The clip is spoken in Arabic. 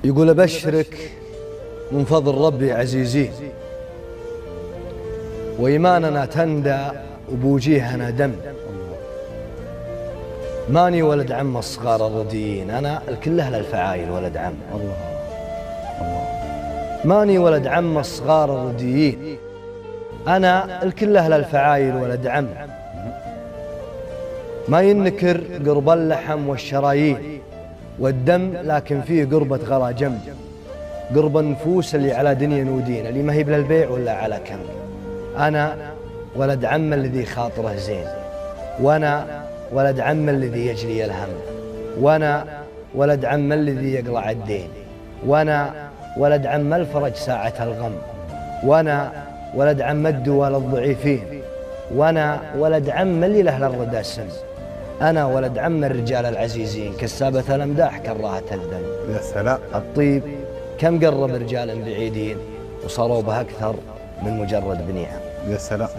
يقول أبشرك من فضل ربي عزيزين، وإيماننا تندى وبوجيهنا دم. ماني ولد عم الصغار الرديين، أنا الكل أهل الفعايل ولد عم. ماني ولد عم الصغار الرديين، أنا الكل أهل الفعايل ولد عم. ما ينكر قرب اللحم والشرايين والدم، لكن فيه قربة غلا جنب. قرب النفوس اللي على دنيا ودين، اللي ما هي للبيع ولا على كم. أنا ولد عم الذي خاطره زين، وأنا ولد عم الذي يجلي الهم، وأنا ولد عم الذي يقلع الدين، وأنا ولد عم الفرج ساعة الغم، وأنا ولد عم الدوى للضعيفين، وأنا ولد عم اللي له الردى السم. أنا ولد عم الرجال العزيزين، كسابة الأمداح كراهة الذم. يا سلام. الطيب كم قرب رجال بعيدين، وصاروا به أكثر من مجرد بنيعة. يا سلام.